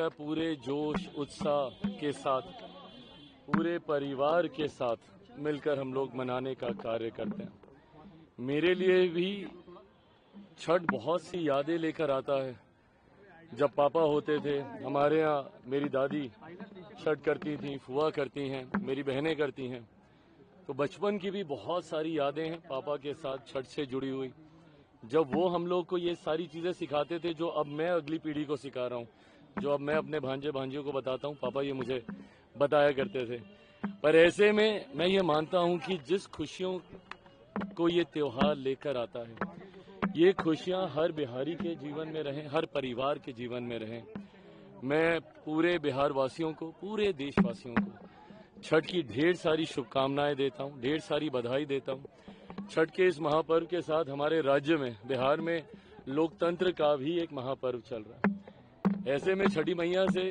लगता है पूरे जोश उत्साह के साथ, पूरे परिवार के साथ मिलकर हम लोग मनाने का कार्य करते हैं। मेरे लिए भी छठ बहुत सी यादें लेकर आता है। जब पापा होते थे, हमारे यहाँ मेरी दादी छठ करती थी, फुआ करती हैं, मेरी बहनें करती हैं, तो बचपन की भी बहुत सारी यादें हैं पापा के साथ छठ से जुड़ी हुई। जब वो हम लोग को ये सारी चीज़ें सिखाते थे जो अब मैं अगली पीढ़ी को सिखा रहा हूँ, जो अब मैं अपने भांजे भांजियों को बताता हूँ, पापा ये मुझे बताया करते थे। पर ऐसे में मैं ये मानता हूँ कि जिस खुशियों को ये त्योहार लेकर आता है, ये खुशियाँ हर बिहारी के जीवन में रहें, हर परिवार के जीवन में रहें। मैं पूरे बिहार वासियों को, पूरे देशवासियों को छठ की ढेर सारी शुभकामनाएं देता हूँ, ढेर सारी बधाई देता हूँ। छठ के इस महापर्व के साथ हमारे राज्य में, बिहार में लोकतंत्र का भी एक महापर्व चल रहा है। ऐसे में छठी मैया से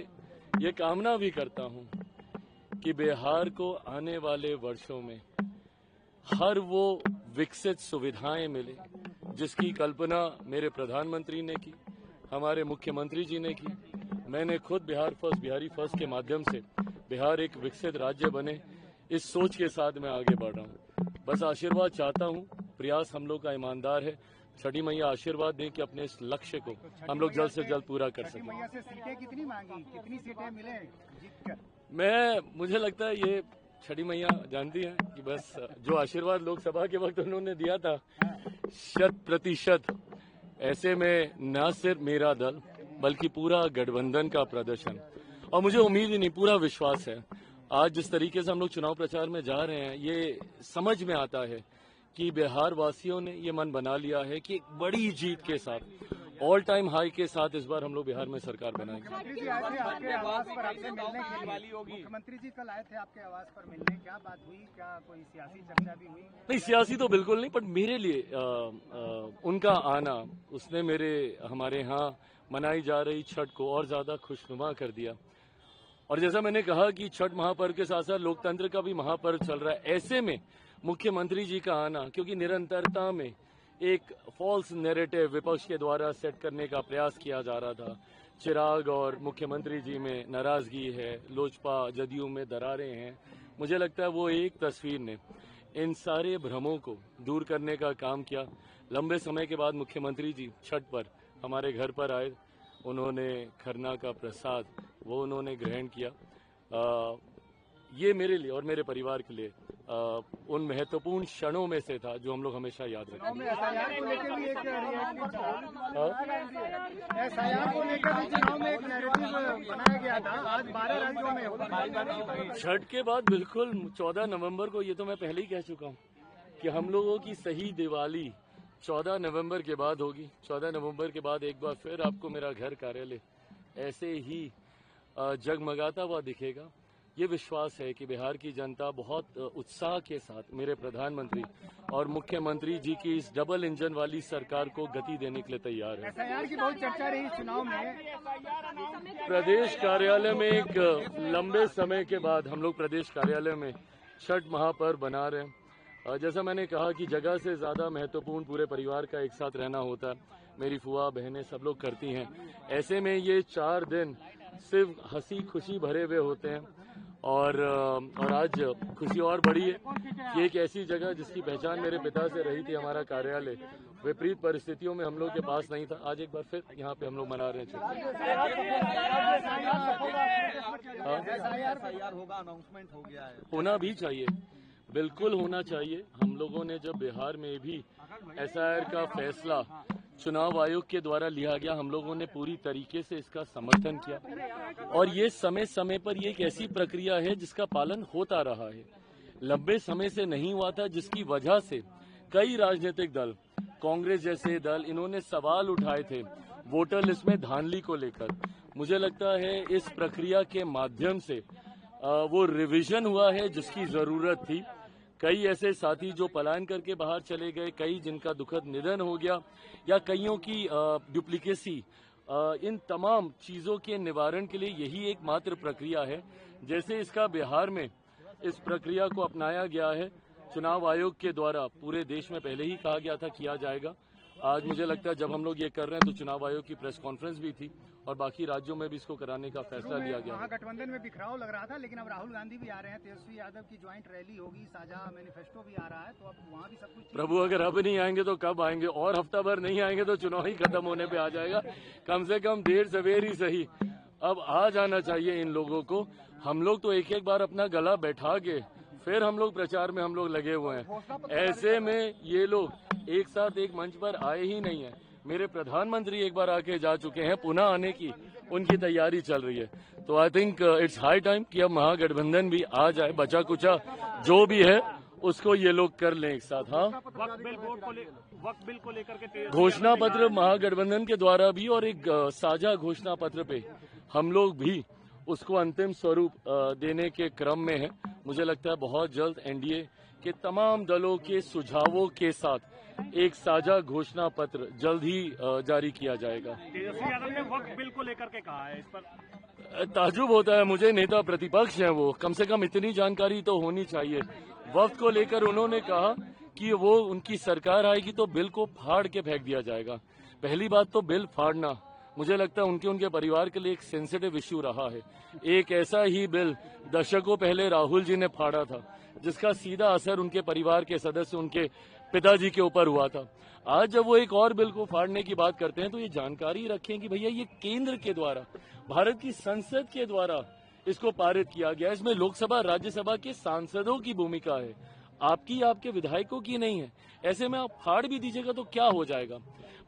ये कामना भी करता हूँ कि बिहार को आने वाले वर्षों में हर वो विकसित सुविधाएं मिले जिसकी कल्पना मेरे प्रधानमंत्री ने की, हमारे मुख्यमंत्री जी ने की। मैंने खुद बिहार फर्स्ट, बिहारी फर्स्ट के माध्यम से बिहार एक विकसित राज्य बने, इस सोच के साथ मैं आगे बढ़ रहा हूँ। बस आशीर्वाद चाहता हूँ, प्रयास हम लोग का ईमानदार है। छठी मैया आशीर्वाद दें कि अपने इस लक्ष्य को हम लोग जल्द से जल्द पूरा कर सकें। मैया से सीटें कितनी मांगी, कितनी सीटें मिले जीतकर? मुझे लगता है ये छठी मैया जानती हैं कि बस जो आशीर्वाद लोकसभा के वक्त उन्होंने दिया था 100%, ऐसे में न सिर्फ मेरा दल बल्कि पूरा गठबंधन का प्रदर्शन, और मुझे उम्मीद ही नहीं, पूरा विश्वास है। आज जिस तरीके से हम लोग चुनाव प्रचार में जा रहे हैं, ये समझ में आता है कि बिहार वासियों ने ये मन बना लिया है कि एक बड़ी जीत के साथ, ऑल टाइम हाई के साथ इस बार हम लोग बिहार में सरकार बनाएंगे। मुख्यमंत्री जी आए थे आपके आवास पर आपसे मिलने के लिए, मुख्यमंत्री जी कल आए थे आपके आवास पर मिलने, क्या बात हुई? क्या कोई सियासी चर्चा भी हुई? नहीं, सियासी तो बिल्कुल नहीं, पर मेरे लिए उनका आना, उसने हमारे यहाँ मनाई जा रही छठ को और ज्यादा खुशनुमा कर दिया। और जैसा मैंने कहा कि छठ महापर्व के साथ साथ लोकतंत्र का भी महापर्व चल रहा है, ऐसे में मुख्यमंत्री जी का आना, क्योंकि निरंतरता में एक फॉल्स नैरेटिव विपक्ष के द्वारा सेट करने का प्रयास किया जा रहा था। चिराग और मुख्यमंत्री जी में नाराजगी है, लोजपा जदयू में दरारें हैं। मुझे लगता है वो एक तस्वीर ने इन सारे भ्रमों को दूर करने का काम किया। लंबे समय के बाद मुख्यमंत्री जी छठ पर हमारे घर पर आए, उन्होंने खरना का प्रसाद वो उन्होंने ग्रहण किया। ये मेरे लिए और मेरे परिवार के लिए उन महत्वपूर्ण क्षणों में से था जो हम लोग हमेशा याद रखें। एसआईआर को लेकर भी एक नैरेटिव बनाया गया था, आज 12 राज्यों में। छठ के बाद बिल्कुल 14 नवंबर को, ये तो मैं पहले ही कह चुका हूँ कि हम लोगों की सही दिवाली 14 नवंबर के बाद होगी। 14 नवंबर के बाद एक बार फिर आपको मेरा घर कार्यालय ऐसे ही जगमगाता हुआ दिखेगा। ये विश्वास है कि बिहार की जनता बहुत उत्साह के साथ मेरे प्रधानमंत्री और मुख्यमंत्री जी की इस डबल इंजन वाली सरकार को गति देने के लिए तैयार है। एसआईआर की बहुत चर्चा रही चुनाव में। प्रदेश कार्यालय में एक लंबे समय के बाद हम लोग प्रदेश कार्यालय में छठ महापर्व बना रहे हैं। जैसा मैंने कहा कि जगह से ज्यादा महत्वपूर्ण पूरे परिवार का एक साथ रहना होता है। मेरी फुआ बहनें सब लोग करती हैं। ऐसे में ये 4 दिन सिर्फ हंसी खुशी भरे हुए होते हैं और आज खुशी और बढ़ी है कि एक ऐसी जगह जिसकी पहचान मेरे पिता से रही थी, हमारा कार्यालय, विपरीत परिस्थितियों में हम लोग के पास नहीं था। आज एक बार फिर यहाँ पे हम लोग मना रहे हैं। अनाउंसमेंट हो गया है, होना भी चाहिए, बिल्कुल होना चाहिए। हम लोगों ने जब बिहार में भी एसआईआर का फैसला चुनाव आयोग के द्वारा लिया गया, हम लोगों ने पूरी तरीके से इसका समर्थन किया और ये समय समय पर ये एक ऐसी प्रक्रिया है जिसका पालन होता रहा है। लंबे समय से नहीं हुआ था, जिसकी वजह से कई राजनीतिक दल, कांग्रेस जैसे दल, इन्होंने सवाल उठाए थे वोटर लिस्ट में धांधली को लेकर। मुझे लगता है इस प्रक्रिया के माध्यम से वो रिवीजन हुआ है जिसकी जरूरत थी। कई ऐसे साथी जो पलायन करके बाहर चले गए, कई जिनका दुखद निधन हो गया, या कईयों की डुप्लीकेसी, इन तमाम चीजों के निवारण के लिए यही एकमात्र प्रक्रिया है। जैसे इसका बिहार में इस प्रक्रिया को अपनाया गया है चुनाव आयोग के द्वारा, पूरे देश में पहले ही कहा गया था किया जाएगा। आज मुझे लगता है जब हम लोग ये कर रहे हैं तो चुनाव आयोग की प्रेस कॉन्फ्रेंस भी थी और बाकी राज्यों में भी इसको कराने का फैसला लिया गया। महागठबंधन में बिखराव लग रहा था, लेकिन अब राहुल गांधी भी आ रहे हैं, तेजस्वी यादव की ज्वाइंट रैली होगी, साझा मैनिफेस्टो भी आ रहा है, तो अब वहाँ भी सब कुछ। प्रभु अगर अब नहीं आएंगे तो कब आएंगे, और हफ्ता भर नहीं आएंगे तो चुनाव ही खत्म होने पे आ जाएगा। कम से कम देर सवेर ही सही, अब आ जाना चाहिए इन लोगों को। हम लोग तो एक एक बार अपना गला बैठा के फिर हम लोग प्रचार में हम लोग लगे हुए हैं। ऐसे में ये लोग एक साथ एक मंच पर आए ही नहीं है। मेरे प्रधानमंत्री एक बार आके जा चुके हैं, पुनः आने की उनकी तैयारी चल रही है। तो I think it's high time कि अब महागठबंधन भी आ जाए, बचा कुचा जो भी है उसको ये लोग कर लें एक साथ। हाँ, वक्त बिल को लेकर के घोषणा पत्र महागठबंधन के द्वारा भी और एक साझा घोषणा पत्र पे हम लोग भी उसको अंतिम स्वरूप देने के क्रम में है। मुझे लगता है बहुत जल्द एनडीए के तमाम दलों के सुझावों के साथ एक साझा घोषणा पत्र जल्द ही जारी किया जाएगा। तेजस्वी यादव ने वक्त बिल को लेकर के कहा है, इस पर ताज्जुब होता है मुझे, नेता प्रतिपक्ष हैं वो, कम से कम इतनी जानकारी तो होनी चाहिए। वक्त को लेकर उन्होंने कहा कि वो उनकी सरकार आएगी तो बिल को फाड़ के फेंक दिया जाएगा। पहली बात तो बिल फाड़ना मुझे लगता है उनके परिवार के लिए एक सेंसिटिव इश्यू रहा है। एक ऐसा ही बिल दशकों पहले राहुल जी ने फाड़ा था, जिसका सीधा असर उनके परिवार के सदस्य, उनके पिताजी के ऊपर हुआ था। आज जब वो एक और बिल को फाड़ने की बात करते हैं तो ये जानकारी रखें कि भैया ये केंद्र के द्वारा, भारत की संसद के द्वारा इसको पारित किया गया। इसमें लोकसभा राज्यसभा के सांसदों की भूमिका है, आपकी आपके विधायकों की नहीं है। ऐसे में आप फाड़ भी दीजिएगा तो क्या हो जाएगा।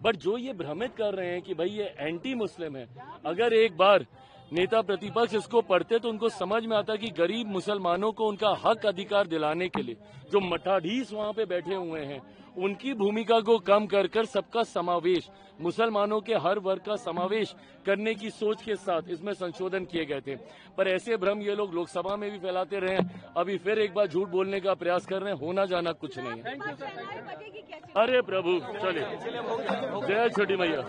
बट जो ये भ्रमित कर रहे हैं कि भाई ये एंटी मुस्लिम है, अगर एक बार नेता प्रतिपक्ष इसको पढ़ते तो उनको समझ में आता कि गरीब मुसलमानों को उनका हक अधिकार दिलाने के लिए जो मठाधीश वहां पे बैठे हुए हैं उनकी भूमिका को कम कर सबका समावेश, मुसलमानों के हर वर्ग का समावेश करने की सोच के साथ इसमें संशोधन किए गए थे। पर ऐसे भ्रम ये लोग लोकसभा में भी फैलाते रहे हैं, अभी फिर एक बार झूठ बोलने का प्रयास कर रहे हैं। होना जाना कुछ नहीं है। अरे प्रभु, चलिए, जय छोटी मैया।